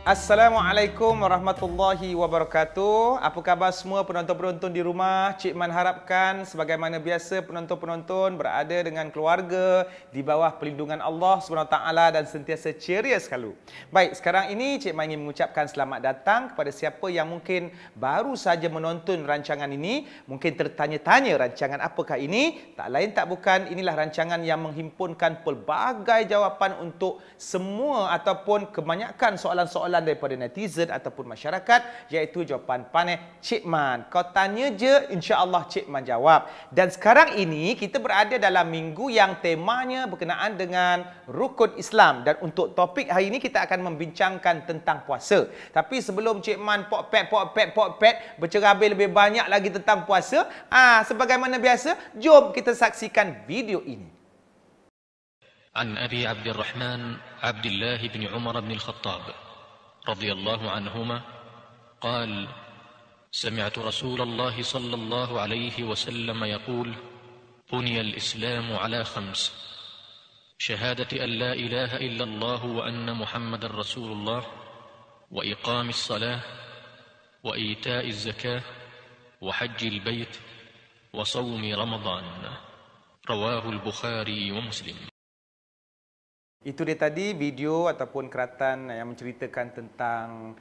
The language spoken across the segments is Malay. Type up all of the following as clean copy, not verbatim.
Assalamualaikum warahmatullahi wabarakatuh. Apa khabar semua penonton-penonton di rumah? Cik Man harapkan sebagaimana biasa penonton-penonton berada dengan keluarga di bawah perlindungan Allah SWT dan sentiasa ceria selalu. Baik, sekarang ini Cik Man ingin mengucapkan selamat datang kepada siapa yang mungkin baru saja menonton rancangan ini, mungkin tertanya-tanya rancangan apakah ini? Tak lain tak bukan, inilah rancangan yang menghimpunkan pelbagai jawapan untuk semua ataupun kebanyakan soalan-soalan daripada netizen ataupun masyarakat, iaitu jawapan panel Cik Man. Kau tanya je, insya-Allah Cik Man jawab. Dan sekarang ini kita berada dalam minggu yang temanya berkenaan dengan rukun Islam, dan untuk topik hari ini kita akan membincangkan tentang puasa. Tapi sebelum Cik Man pokpet bercerabih lebih banyak lagi tentang puasa, sebagaimana biasa, jom kita saksikan video ini. عن أبي عبد الرحمن عبد الله بن عمر بن الخطاب رضي الله عنهما قال: سمعت رسول الله صلى الله عليه وسلم يقول: بني الإسلام على 5: شهادة أن لا إله إلا الله وأن محمد رسول الله، وإقام الصلاة، وإيتاء الزكاة، وحج البيت، وصوم رمضان. رواه البخاري ومسلم. Itu dia tadi video ataupun keratan yang menceritakan tentang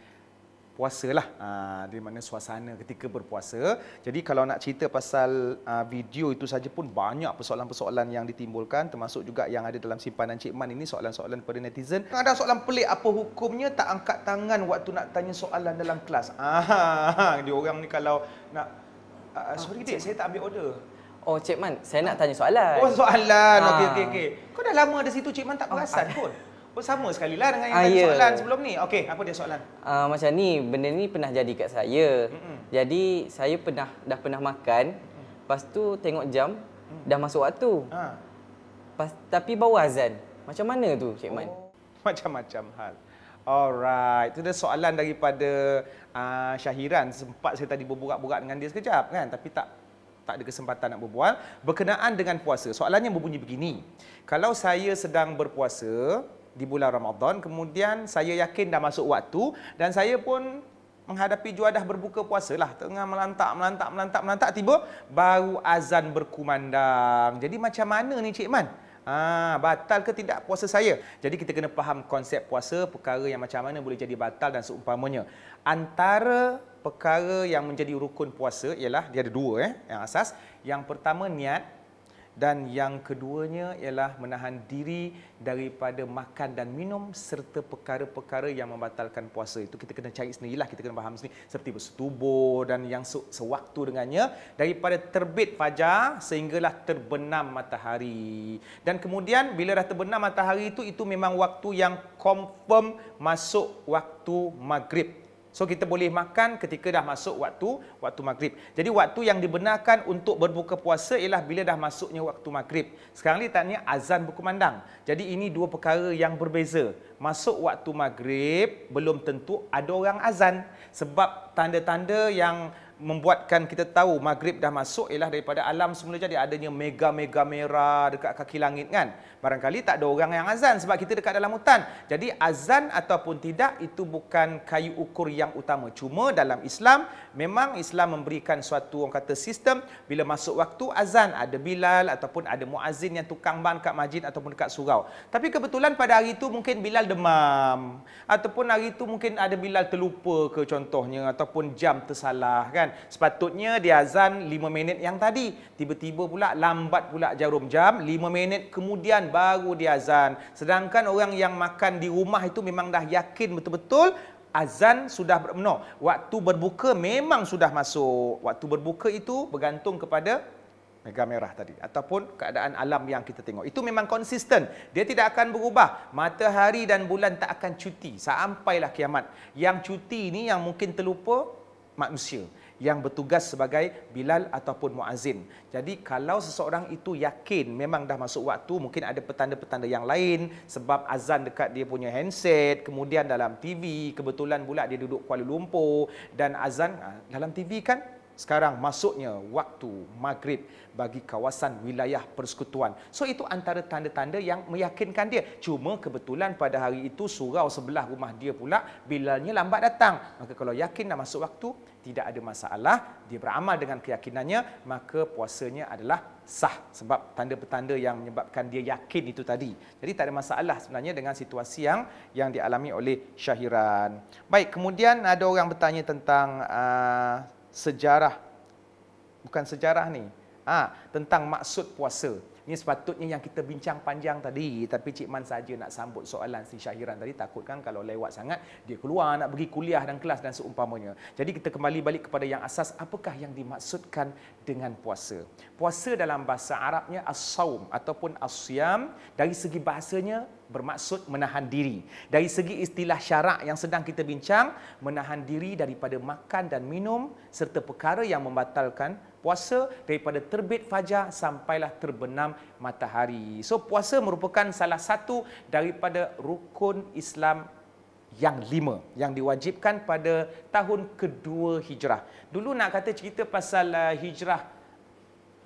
puasa lah, di mana suasana ketika berpuasa. Jadi kalau nak cerita pasal video itu saja pun banyak persoalan-persoalan yang ditimbulkan, termasuk juga yang ada dalam simpanan Cik Man ini, soalan-soalan daripada netizen. Ada soalan pelik, apa hukumnya tak angkat tangan waktu nak tanya soalan dalam kelas? Dia orang ni kalau nak sorry dik, saya tak ambil order. Oh, Cik Man, saya nak tanya soalan. Oh, soalan. Okey. Kau dah lama di situ, Cik Man tak perasan pun. Oh, sama sekali lah dengan yang tadi soalan sebelum ni. Okey, apa dia soalan? Macam ni, benda ni pernah jadi kat saya. Jadi, saya dah pernah makan, lepas tu tengok jam, dah masuk waktu. Tapi baru azan. Macam mana tu, Cik Man? Macam-macam hal. Alright, itu dia soalan daripada Syahiran. Sempat saya tadi berburak-burak dengan dia sekejap kan, tapi tak ada kesempatan nak berbual berkenaan dengan puasa. Soalannya berbunyi begini. Kalau saya sedang berpuasa di bulan Ramadan, kemudian saya yakin dah masuk waktu dan saya pun menghadapi juadah berbuka puasa lah, tengah melantak, tiba baru azan berkumandang. Jadi macam mana ni Cik Man? Batal ke tidak puasa saya? Jadi kita kena faham konsep puasa, perkara yang macam mana boleh jadi batal dan seumpamanya. Antara perkara yang menjadi rukun puasa ialah dia ada dua yang asas. Yang pertama niat, dan yang keduanya ialah menahan diri daripada makan dan minum serta perkara-perkara yang membatalkan puasa. Itu kita kena cari sendirilah, kita kena faham sendiri, seperti bersetubuh dan yang sewaktu dengannya daripada terbit fajar sehinggalah terbenam matahari. Dan kemudian bila dah terbenam matahari itu memang waktu yang confirm masuk waktu maghrib. So kita boleh makan ketika dah masuk waktu maghrib. Jadi waktu yang dibenarkan untuk berbuka puasa ialah bila dah masuknya waktu maghrib. Sekarang ni tanya azan berkumandang. Jadi ini dua perkara yang berbeza. Masuk waktu maghrib belum tentu ada orang azan, sebab tanda-tanda yang membuatkan kita tahu maghrib dah masuk ialah daripada alam semula jadi adanya mega-mega merah dekat kaki langit kan. Barangkali tak ada orang yang azan sebab kita dekat dalam hutan. Jadi azan ataupun tidak itu bukan kayu ukur yang utama. Cuma dalam Islam, memang Islam memberikan suatu orang kata sistem, bila masuk waktu azan ada Bilal ataupun ada muazzin yang tukang ban kat masjid ataupun dekat surau. Tapi kebetulan pada hari itu mungkin Bilal demam, ataupun hari itu mungkin ada Bilal terlupa ke contohnya, ataupun jam tersalah kan. Sepatutnya dia azan 5 minit yang tadi, tiba-tiba pula lambat pula jarum jam, 5 minit kemudian baru dia azan. Sedangkan orang yang makan di rumah itu memang dah yakin betul-betul azan sudah waktu berbuka memang sudah masuk. Waktu berbuka itu bergantung kepada mega merah tadi ataupun keadaan alam yang kita tengok. Itu memang konsisten. Dia tidak akan berubah. Matahari dan bulan tak akan cuti sampailah kiamat. Yang cuti ini yang mungkin terlupa manusia yang bertugas sebagai Bilal ataupun muazzin. Jadi kalau seseorang itu yakin memang dah masuk waktu, mungkin ada petanda-petanda yang lain sebab azan dekat dia punya handset, kemudian dalam TV, kebetulan pula dia duduk Kuala Lumpur dan azan dalam TV kan sekarang masuknya waktu maghrib bagi kawasan wilayah persekutuan. So itu antara tanda-tanda yang meyakinkan dia. Cuma kebetulan pada hari itu surau sebelah rumah dia pula Bilalnya lambat datang. Maka kalau yakin dah masuk waktu, tidak ada masalah, dia beramal dengan keyakinannya, maka puasanya adalah sah sebab tanda-tanda yang menyebabkan dia yakin itu tadi. Jadi tak ada masalah sebenarnya dengan situasi yang dialami oleh Syahiran. Baik, kemudian ada orang bertanya tentang sejarah, bukan sejarah ni, tentang maksud puasa. Ini sepatutnya yang kita bincang panjang tadi, tapi Cik Man saja nak sambut soalan si Syahiran tadi, takutkan kalau lewat sangat dia keluar nak pergi kuliah dan kelas dan seumpamanya. Jadi kita kembali balik kepada yang asas, apakah yang dimaksudkan dengan puasa. Puasa dalam bahasa Arabnya as-saum ataupun as-siyam, dari segi bahasanya bermaksud menahan diri. Dari segi istilah syarak yang sedang kita bincang, menahan diri daripada makan dan minum serta perkara yang membatalkan puasa daripada terbit fajar sampailah terbenam matahari. So puasa merupakan salah satu daripada rukun Islam yang 5 yang diwajibkan pada tahun kedua hijrah. Dulu nak kata cerita pasal hijrah,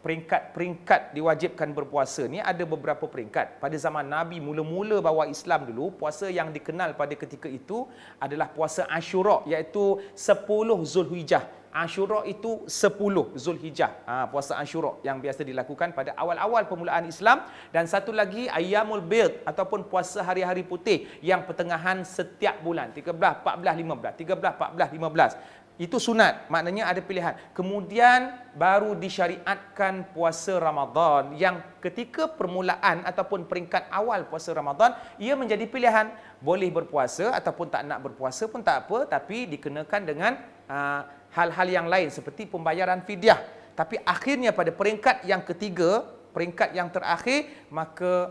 peringkat-peringkat diwajibkan berpuasa ni ada beberapa peringkat. Pada zaman Nabi mula-mula bawa Islam dulu, puasa yang dikenal pada ketika itu adalah puasa Ashura, iaitu 10 Zulhijjah. Ashura itu 10 Zulhijjah. Puasa Ashura yang biasa dilakukan pada awal-awal permulaan Islam. Dan satu lagi Ayyamul Bid ataupun puasa hari-hari putih yang pertengahan setiap bulan, 13, 14, 15, 13, 14, 15. Itu sunat, maknanya ada pilihan. Kemudian baru disyariatkan puasa Ramadan yang ketika permulaan ataupun peringkat awal puasa Ramadan, ia menjadi pilihan. Boleh berpuasa ataupun tak nak berpuasa pun tak apa, tapi dikenakan dengan hal-hal yang lain seperti pembayaran fidyah. Tapi akhirnya pada peringkat yang ketiga, peringkat yang terakhir, maka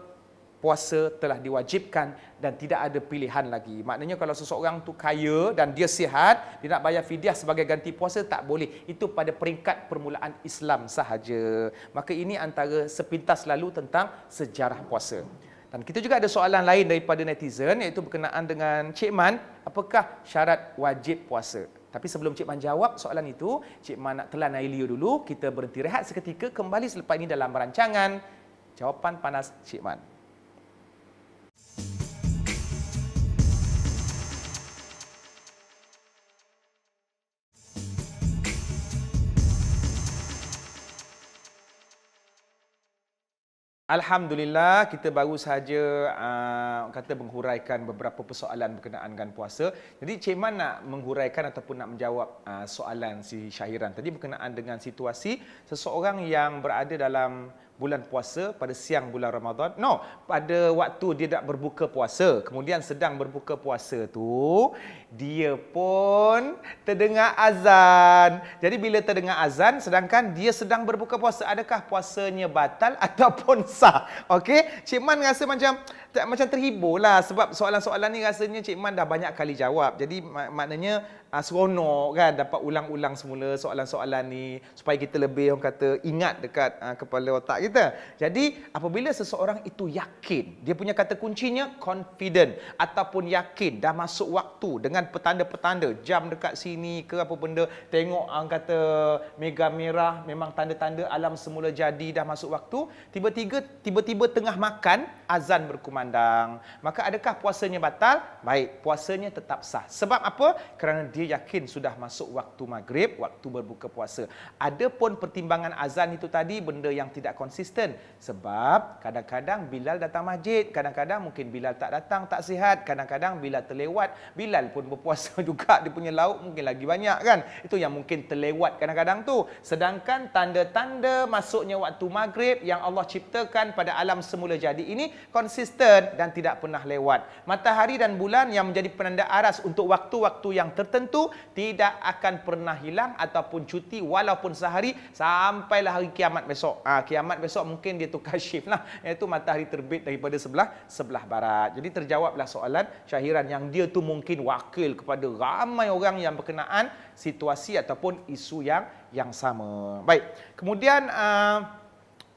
puasa telah diwajibkan dan tidak ada pilihan lagi. Maknanya kalau seseorang tu kaya dan dia sihat, dia nak bayar fidyah sebagai ganti puasa, tak boleh. Itu pada peringkat permulaan Islam sahaja. Maka ini antara sepintas lalu tentang sejarah puasa. Dan kita juga ada soalan lain daripada netizen, iaitu berkenaan dengan Cik Man, apakah syarat wajib puasa? Tapi sebelum Cik Man jawab soalan itu, Cik Man nak telan air liur dulu. Kita berhenti rehat seketika, kembali selepas ini dalam rancangan Jawapan Panas Cik Man. Alhamdulillah, kita baru sahaja kata menghuraikan beberapa persoalan berkenaan dengan puasa. Jadi Cik Man nak menghuraikan ataupun nak menjawab soalan si Syahiran tadi berkenaan dengan situasi seseorang yang berada dalam bulan puasa pada siang bulan Ramadan. No, pada waktu dia nak berbuka puasa, kemudian sedang berbuka puasa tu, dia pun terdengar azan. Jadi bila terdengar azan sedangkan dia sedang berbuka puasa, adakah puasanya batal ataupun sah? Okey, Cik Man rasa macam terhibur lah sebab soalan-soalan ni rasanya Cik Man dah banyak kali jawab. Jadi maknanya seronok kan dapat ulang-ulang semula soalan-soalan ni supaya kita lebih orang kata ingat dekat kepala otak kita. Jadi apabila seseorang itu yakin, dia punya kata kuncinya confident ataupun yakin dah masuk waktu dengan petanda-petanda jam dekat sini ke apa benda, tengok orang kata mega merah, memang tanda-tanda alam semula jadi dah masuk waktu, tiba-tiba tengah makan azan berkumandang. Maka adakah puasanya batal? Baik, puasanya tetap sah. Sebab apa? Kerana dia yakin sudah masuk waktu maghrib, waktu berbuka puasa. Adapun pertimbangan azan itu tadi benda yang tidak konsisten. Sebab kadang-kadang Bilal datang masjid, kadang-kadang mungkin Bilal tak datang, tak sihat, kadang-kadang Bilal terlewat, Bilal pun berpuasa juga, dia punya lauk mungkin lagi banyak kan. Itu yang mungkin terlewat kadang-kadang tu. Sedangkan tanda-tanda masuknya waktu maghrib yang Allah ciptakan pada alam semula jadi ini konsisten dan tidak pernah lewat. Matahari dan bulan yang menjadi penanda aras untuk waktu-waktu yang tertentu tidak akan pernah hilang ataupun cuti walaupun sehari sampailah hari kiamat besok. Kiamat besok mungkin dia tukar shift lah, iaitu matahari terbit daripada sebelah barat. Jadi terjawablah soalan Syahiran yang dia tu mungkin wakil kepada ramai orang yang berkenaan situasi ataupun isu yang sama. Baik, kemudian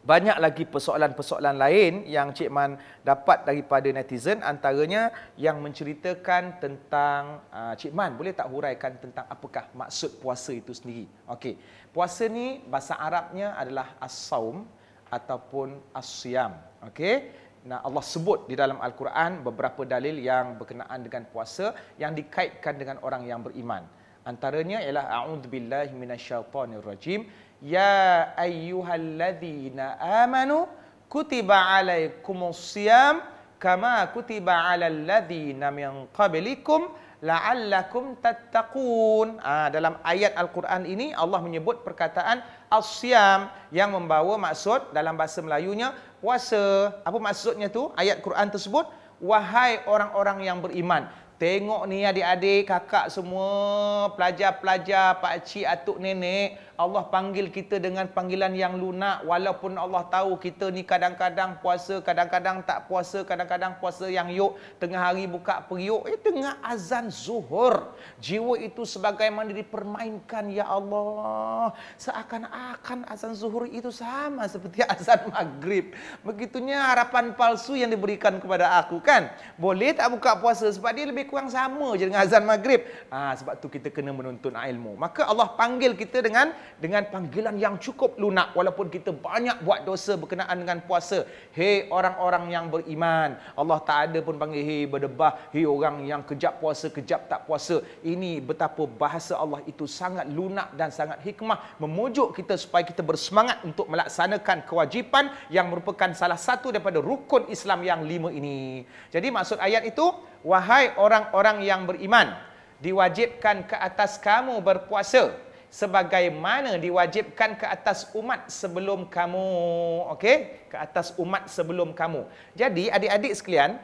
Banyak lagi persoalan-persoalan lain yang Cik Man dapat daripada netizen, antaranya yang menceritakan tentang Cik Man boleh tak huraikan tentang apakah maksud puasa itu sendiri. Okey. Puasa ni bahasa Arabnya adalah as-saum ataupun as-siyam. Okey. Nah, Allah sebut di dalam Al-Quran beberapa dalil yang berkenaan dengan puasa yang dikaitkan dengan orang yang beriman. Antaranya ialah a'udzubillahi minasyaitonirrajim. Ya ayyuhalladzina amanu kutiba alaikumusiyam kama kutiba alal ladzina min qablikum la'allakum tattaqun. Dalam ayat Al-Quran ini Allah menyebut perkataan as-siyam yang membawa maksud dalam bahasa Melayunya puasa. Apa maksudnya tu? Ayat Quran tersebut, wahai orang-orang yang beriman. Tengok ni adik-adik, kakak semua, pelajar-pelajar, pakcik, atuk, nenek, Allah panggil kita dengan panggilan yang lunak, walaupun Allah tahu kita ni kadang-kadang puasa, kadang-kadang tak puasa, kadang-kadang puasa yang yuk, tengah hari buka periuk, tengah azan zuhur. Jiwa itu sebagaimana dipermainkan, ya Allah. Seakan-akan azan zuhur itu sama seperti azan maghrib. Begitunya harapan palsu yang diberikan kepada aku, kan? Boleh tak buka puasa sebab dia lebih kurang sama je dengan azan maghrib. Sebab tu kita kena menuntut ilmu. Maka Allah panggil kita dengan panggilan yang cukup lunak walaupun kita banyak buat dosa berkenaan dengan puasa. Hei orang-orang yang beriman. Allah tak ada pun panggil hei berdebah, hei orang yang kejap puasa, kejap tak puasa. Ini betapa bahasa Allah itu sangat lunak dan sangat hikmah memujuk kita supaya kita bersemangat untuk melaksanakan kewajipan yang merupakan salah satu daripada rukun Islam yang 5 ini. Jadi maksud ayat itu, wahai orang-orang yang beriman, diwajibkan ke atas kamu berpuasa sebagaimana diwajibkan ke atas umat sebelum kamu. Okey? Ke atas umat sebelum kamu. Jadi adik-adik sekalian,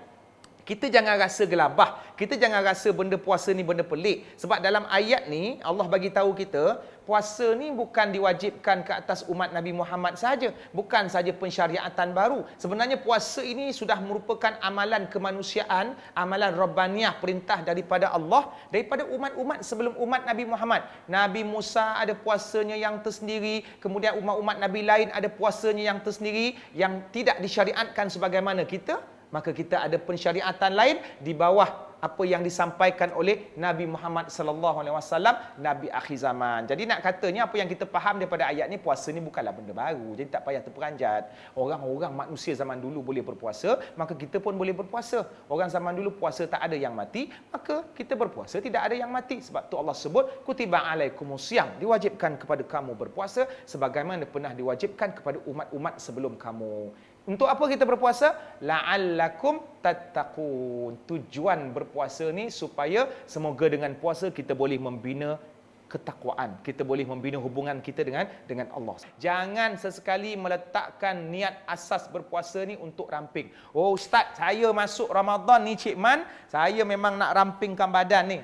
kita jangan rasa gelabah. Kita jangan rasa benda puasa ni benda pelik. Sebab dalam ayat ni Allah bagi tahu kita, puasa ni bukan diwajibkan ke atas umat Nabi Muhammad saja, bukan saja pensyariatan baru. Sebenarnya puasa ini sudah merupakan amalan kemanusiaan, amalan rabbaniyah, perintah daripada Allah, daripada umat-umat sebelum umat Nabi Muhammad. Nabi Musa ada puasanya yang tersendiri, kemudian umat-umat Nabi lain ada puasanya yang tersendiri yang tidak disyariatkan sebagaimana kita. Maka kita ada pensyariatan lain di bawah apa yang disampaikan oleh Nabi Muhammad sallallahu alaihi wasallam, Nabi akhir zaman. Jadi nak katanya apa yang kita faham daripada ayat ni, puasa ni bukanlah benda baru. Jadi tak payah terperanjat. Orang-orang manusia zaman dulu boleh berpuasa, maka kita pun boleh berpuasa. Orang zaman dulu puasa tak ada yang mati, maka kita berpuasa tidak ada yang mati. Sebab tu Allah sebut kutiba alaikumusiyam, diwajibkan kepada kamu berpuasa sebagaimana pernah diwajibkan kepada umat-umat sebelum kamu. Untuk apa kita berpuasa? La'allakum tattaqun. Tujuan berpuasa ni supaya semoga dengan puasa kita boleh membina ketakwaan. Kita boleh membina hubungan kita dengan Allah. Jangan sesekali meletakkan niat asas berpuasa ni untuk ramping. Oh Ustaz, saya masuk Ramadan ni Cik Man, saya memang nak rampingkan badan ni.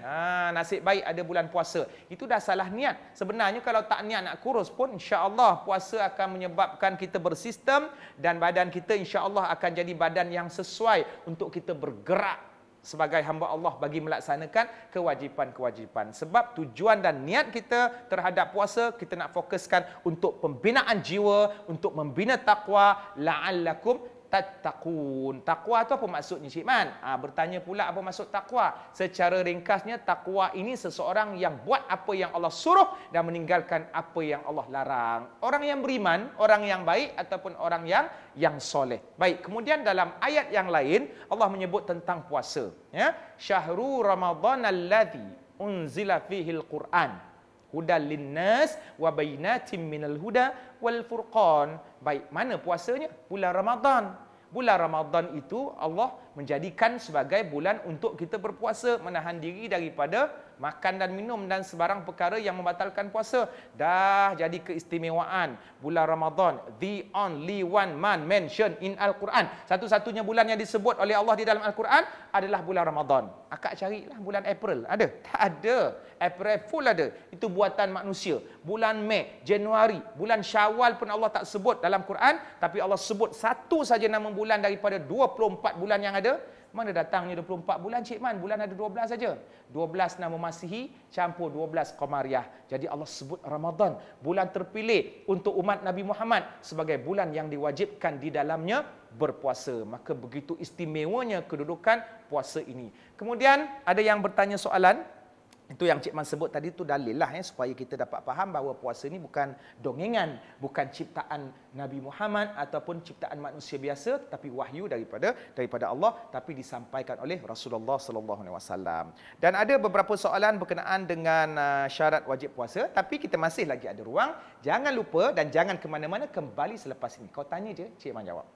Nasib baik ada bulan puasa. Itu dah salah niat. Sebenarnya kalau tak niat nak kurus pun, insya-Allah puasa akan menyebabkan kita bersistem dan badan kita insya-Allah akan jadi badan yang sesuai untuk kita bergerak sebagai hamba Allah bagi melaksanakan kewajipan-kewajipan. Sebab tujuan dan niat kita terhadap puasa, kita nak fokuskan untuk pembinaan jiwa, untuk membina takwa, la'allakum tattaqun. Takwa tu apa maksudnya Cik Man? Bertanya pula apa maksud takwa? Secara ringkasnya, takwa ini seseorang yang buat apa yang Allah suruh dan meninggalkan apa yang Allah larang. Orang yang beriman, orang yang baik ataupun orang yang soleh. Baik, kemudian dalam ayat yang lain Allah menyebut tentang puasa, ya. Syahrul Ramadan alladzi unzila fihi al-Quran hudal linnas wa bainatim minal huda wal furqan. Baik, mana puasanya? Bulan Ramadan. Bulan Ramadan itu Allah menjadikan sebagai bulan untuk kita berpuasa, menahan diri daripada makan dan minum dan sebarang perkara yang membatalkan puasa. Dah jadi keistimewaan bulan Ramadan, the only one man mentioned in Al-Quran. Satu-satunya bulan yang disebut oleh Allah di dalam Al-Quran adalah bulan Ramadan. Akak carilah bulan April, ada? Tak ada. April full ada. Itu buatan manusia. Bulan Mei, Januari, bulan Syawal pun Allah tak sebut dalam Quran, tapi Allah sebut satu saja nama bulan daripada 24 bulan yang ada. Mana datangnya 24 bulan, Cik Man? Bulan ada 12 saja. 12 nama Masihi campur 12 Qamariah. Jadi Allah sebut Ramadan, bulan terpilih untuk umat Nabi Muhammad sebagai bulan yang diwajibkan di dalamnya berpuasa. Maka begitu istimewanya kedudukan puasa ini. Kemudian ada yang bertanya soalan, itu yang Cik Man sebut tadi, itu dalil lah supaya kita dapat faham bahawa puasa ni bukan dongengan, bukan ciptaan Nabi Muhammad ataupun ciptaan manusia biasa, tapi wahyu daripada Allah, tapi disampaikan oleh Rasulullah sallallahu alaihi wasallam. Dan ada beberapa soalan berkenaan dengan syarat wajib puasa, tapi kita masih lagi ada ruang. Jangan lupa dan jangan ke mana-mana, kembali selepas ini. Kau tanya je, Cik Man jawab.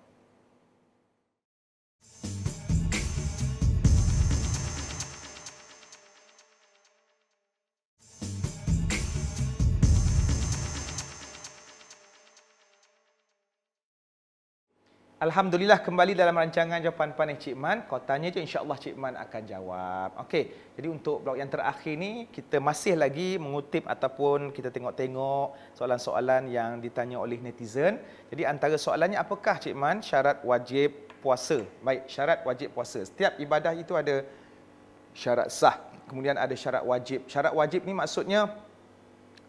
Alhamdulillah, kembali dalam rancangan Jawapan Panas Cik Man. Kau tanya je, insya-Allah Cik Man akan jawab. Okey, jadi untuk blok yang terakhir ni, kita masih lagi mengutip ataupun kita tengok-tengok soalan-soalan yang ditanya oleh netizen. Jadi antara soalannya, apakah Cik Man syarat wajib puasa? Baik, syarat wajib puasa. Setiap ibadah itu ada syarat sah, kemudian ada syarat wajib. Syarat wajib ni maksudnya,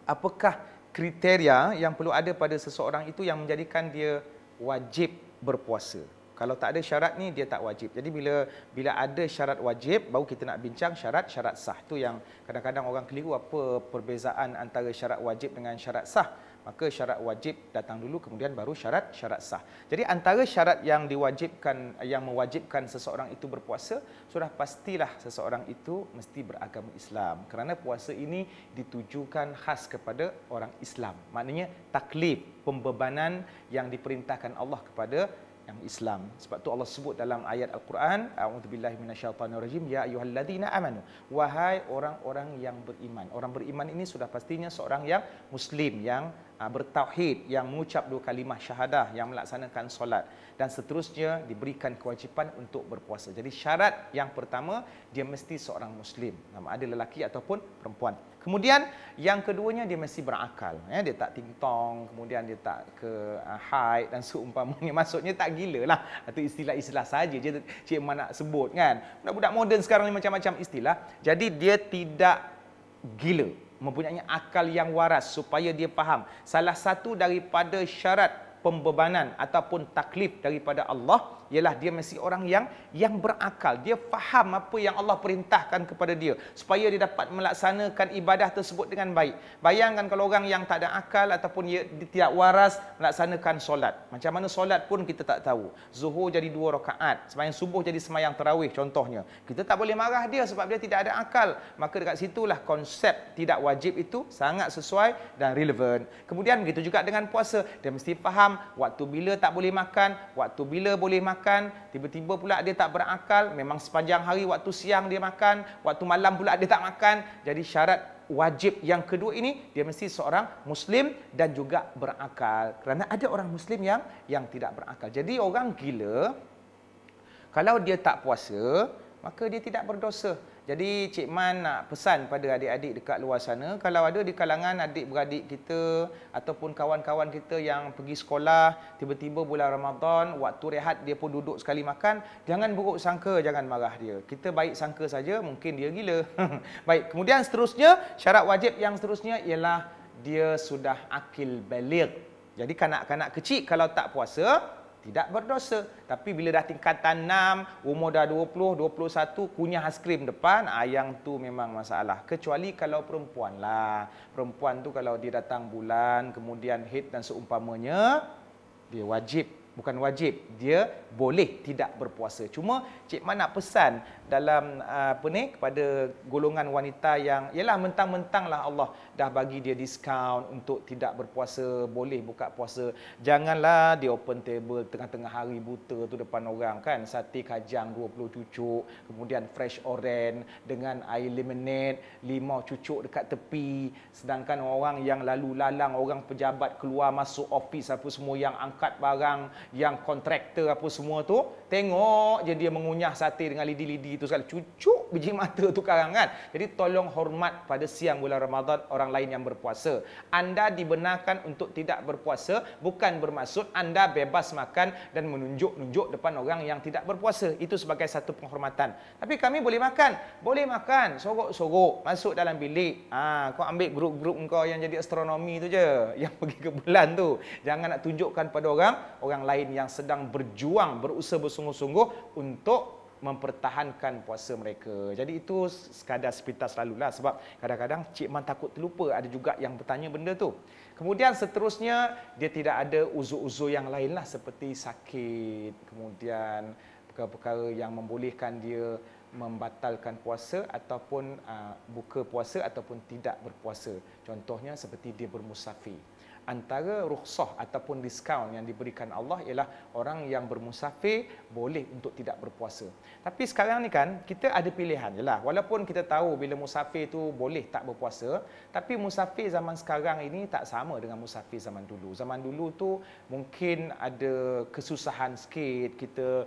apakah kriteria yang perlu ada pada seseorang itu yang menjadikan dia wajib berpuasa. Kalau tak ada syarat ni, dia tak wajib. Jadi bila ada syarat wajib, baru kita nak bincang syarat-syarat sah. Itu yang kadang-kadang orang keliru, apa perbezaan antara syarat wajib dengan syarat sah. Maka syarat wajib datang dulu, kemudian baru syarat-syarat sah. Jadi antara syarat yang diwajibkan, yang mewajibkan seseorang itu berpuasa, sudah pastilah seseorang itu mesti beragama Islam. Kerana puasa ini ditujukan khas kepada orang Islam. Maknanya taklif, pembebanan yang diperintahkan Allah kepada yang Islam. Sebab tu Allah sebut dalam ayat Al-Quran, a'udzubillahi minasyaitonirrajim, ya ayyuhalladzina amanu, wahai orang-orang yang beriman. Orang beriman ini sudah pastinya seorang yang muslim, yang bertauhid, yang mengucap 2 kalimah syahadah, yang melaksanakan solat, dan seterusnya diberikan kewajipan untuk berpuasa. Jadi syarat yang pertama, dia mesti seorang muslim, ada lelaki ataupun perempuan. Kemudian yang keduanya, dia mesti berakal. Dia tak ting-tong, kemudian dia tak ke haid dan seumpamanya. Maksudnya tak gila lah. Itu istilah-istilah saja je Cik Man nak sebut kan. Budak-budak moden sekarang ni macam-macam istilah. Jadi dia tidak gila, mempunyai akal yang waras supaya dia faham. Salah satu daripada syarat pembebanan ataupun taklif daripada Allah ialah dia mesti orang yang berakal. Dia faham apa yang Allah perintahkan kepada dia supaya dia dapat melaksanakan ibadah tersebut dengan baik. Bayangkan kalau orang yang tak ada akal ataupun dia tidak waras melaksanakan solat. Macam mana solat pun kita tak tahu. Zuhur jadi 2 rakaat, sembahyang subuh jadi sembahyang tarawih contohnya. Kita tak boleh marah dia sebab dia tidak ada akal. Maka dekat situlah konsep tidak wajib itu sangat sesuai dan relevan. Kemudian begitu juga dengan puasa. Dia mesti faham waktu bila tak boleh makan, waktu bila boleh makan. Tiba-tiba pula dia tak berakal, memang sepanjang hari waktu siang dia makan, waktu malam pula dia tak makan. Jadi syarat wajib yang kedua ini, dia mesti seorang muslim dan juga berakal. Kerana ada orang muslim yang tidak berakal. Jadi orang gila, kalau dia tak puasa, maka dia tidak berdosa. Jadi Cik Man nak pesan pada adik-adik dekat luar sana, kalau ada di kalangan adik-beradik kita ataupun kawan-kawan kita yang pergi sekolah, tiba-tiba bulan Ramadan, waktu rehat dia pun duduk sekali makan, jangan buruk sangka, jangan marah dia. Kita baik sangka saja, mungkin dia gila. Baik, kemudian seterusnya, syarat wajib yang seterusnya ialah dia sudah akil baligh. Jadi kanak-kanak kecil kalau tak puasa, tidak berdosa. Tapi bila dah tingkatan 6, umur dah 20, 21, kunyah aiskrim depan, yang tu memang masalah. Kecuali kalau perempuan lah. Perempuan tu kalau dia datang bulan, kemudian haid dan seumpamanya, dia wajib. Bukan wajib, dia boleh tidak berpuasa. Cuma Cik Man nak pesan dalam kepada golongan wanita yang ialah mentang-mentanglah Allah dah bagi dia diskaun untuk tidak berpuasa, boleh buka puasa. Janganlah dia open table tengah-tengah hari buta tu depan orang kan, sate kajang 20 cucuk, kemudian fresh orange dengan air lemonade 5 cucuk dekat tepi, sedangkan orang yang lalu lalang, orang pejabat keluar masuk office apa semua, yang angkat barang, yang kontraktor apa semua tu, tengok je dia mengunyah sate dengan lidi-lidi tu sekali. Cucuk biji mata tukarang kan. Jadi tolong hormat pada siang bulan Ramadan orang lain yang berpuasa. Anda dibenarkan untuk tidak berpuasa, bukan bermaksud anda bebas makan dan menunjuk-nunjuk depan orang yang tidak berpuasa. Itu sebagai satu penghormatan. Tapi kami boleh makan, sorok-sorok masuk dalam bilik. Kau ambil grup-grup kau yang jadi astronomi tu je, yang pergi ke bulan tu. Jangan nak tunjukkan pada orang lain yang sedang berjuang, berusaha bersungguh-sungguh untuk mempertahankan puasa mereka. Jadi itu sekadar sepintas lalulah, sebab kadang-kadang Cik Man takut terlupa, ada juga yang bertanya benda tu. Kemudian seterusnya dia tidak ada uzur-uzur yang lain lah, seperti sakit, kemudian perkara-perkara yang membolehkan dia membatalkan puasa ataupun buka puasa ataupun tidak berpuasa. Contohnya seperti dia bermusafir. Antara rukhsah ataupun diskaun yang diberikan Allah ialah orang yang bermusafir boleh untuk tidak berpuasa. Tapi sekarang ni kan kita ada pilihan je lah. Walaupun kita tahu bila musafir tu boleh tak berpuasa, tapi musafir zaman sekarang ini tak sama dengan musafir zaman dulu. Zaman dulu tu mungkin ada kesusahan sikit, kita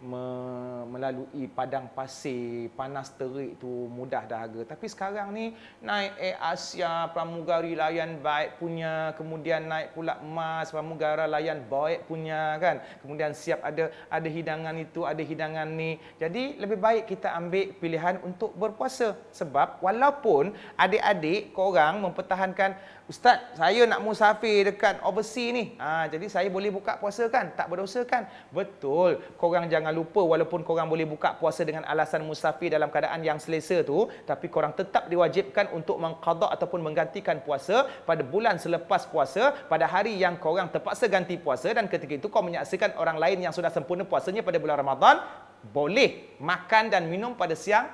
melalui padang pasir, panas terik tu mudah dahaga. Tapi sekarang ni naik Air Asia, pramugari layan baik punya, kemudian naik pula emas, pramugara layan baik punya kan. Kemudian siap ada hidangan itu, ada hidangan ni. Jadi lebih baik kita ambil pilihan untuk berpuasa. Sebab walaupun adik-adik korang mempertahankan, Ustaz, saya nak musafir dekat overseas ni. Jadi saya boleh buka puasa kan? Tak berdosa kan? Betul. Korang jangan lupa, walaupun korang boleh buka puasa dengan alasan musafir dalam keadaan yang selesa tu, tapi korang tetap diwajibkan untuk mengqada ataupun menggantikan puasa pada bulan selepas puasa, pada hari yang korang terpaksa ganti puasa, dan ketika itu kau menyaksikan orang lain yang sudah sempurna puasanya pada bulan Ramadan, boleh makan dan minum pada siang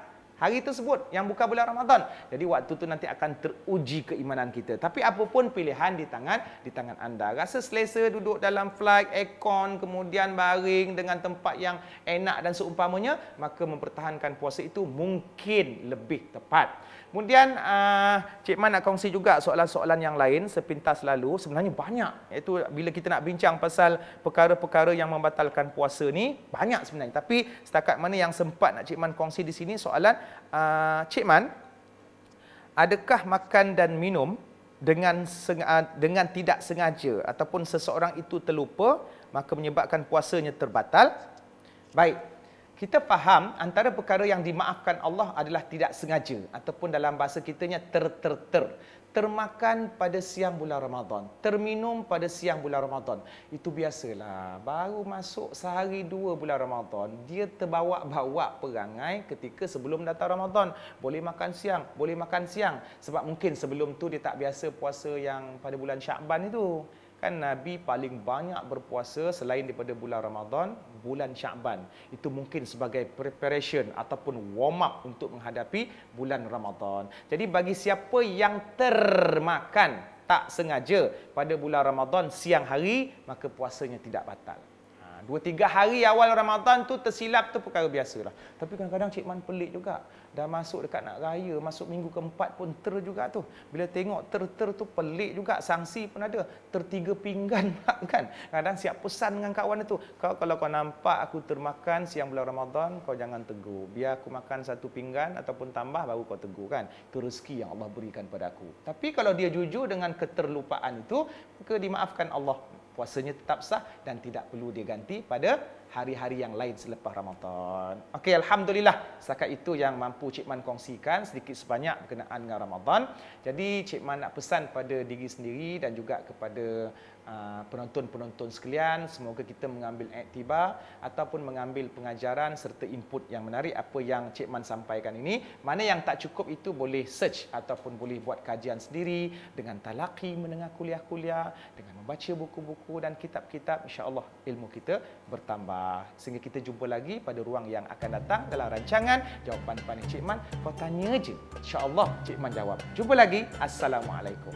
hari tersebut yang bukan bulan Ramadan. Jadi waktu tu nanti akan teruji keimanan kita. Tapi apapun pilihan di tangan anda. Rasa selesa duduk dalam flight, aircon, kemudian baring dengan tempat yang enak dan seumpamanya, maka mempertahankan puasa itu mungkin lebih tepat. Kemudian Cik Man nak kongsi juga soalan-soalan yang lain sepintas lalu. Sebenarnya banyak. Iaitu bila kita nak bincang pasal perkara-perkara yang membatalkan puasa ni, banyak sebenarnya. Tapi setakat mana yang sempat nak Cik Man kongsi di sini soalan, Cik Man, adakah makan dan minum dengan tidak sengaja ataupun seseorang itu terlupa maka menyebabkan puasanya terbatal? Baik. Kita faham antara perkara yang dimaafkan Allah adalah tidak sengaja ataupun dalam bahasa kitanya termakan pada siang bulan Ramadan, terminum pada siang bulan Ramadan. Itu biasalah. Baru masuk sehari dua bulan Ramadan, dia terbawa-bawa perangai ketika sebelum datang Ramadan. Boleh makan siang, boleh makan siang. Sebab mungkin sebelum tu dia tak biasa puasa yang pada bulan Syakban itu. Kan Nabi paling banyak berpuasa selain daripada bulan Ramadan, bulan Syakban. Itu mungkin sebagai preparation ataupun warm up untuk menghadapi bulan Ramadan. Jadi bagi siapa yang termakan tak sengaja pada bulan Ramadan siang hari, maka puasanya tidak batal. 2-3 hari awal Ramadan tu tersilap tu perkara biasalah. Tapi kadang-kadang Cik Man pelik juga. Dah masuk dekat nak raya, masuk minggu keempat pun juga tu. Bila tengok tu pelik juga, sanksi pun ada. 3 pinggan kan. Kadang siap pesan dengan kawan itu. Kalau kau nampak aku termakan siang bulan Ramadan, kau jangan tegur. Biar aku makan 1 pinggan ataupun tambah baru kau tegur kan. Itu rezeki yang Allah berikan pada aku. Tapi kalau dia jujur dengan keterlupaan itu, maka dimaafkan Allah. Puasanya tetap sah dan tidak perlu dia ganti pada hari-hari yang lain selepas Ramadan. Okey, alhamdulillah. Setakat itu yang mampu Cik Man kongsikan sedikit sebanyak berkenaan dengan Ramadan. Jadi Cik Man nak pesan pada diri sendiri dan juga kepada penonton-penonton sekalian, semoga kita mengambil iktibar ataupun mengambil pengajaran serta input yang menarik apa yang Cik Man sampaikan ini. Mana yang tak cukup itu boleh search ataupun boleh buat kajian sendiri dengan talaqi, mendengar kuliah-kuliah, dengan membaca buku-buku dan kitab-kitab, insya-Allah ilmu kita bertambah. Sehingga kita jumpa lagi pada ruang yang akan datang dalam rancangan Jawapan Pandai Cik Man. Kau tanya je, insya-Allah Cik Man jawab. Jumpa lagi. Assalamualaikum.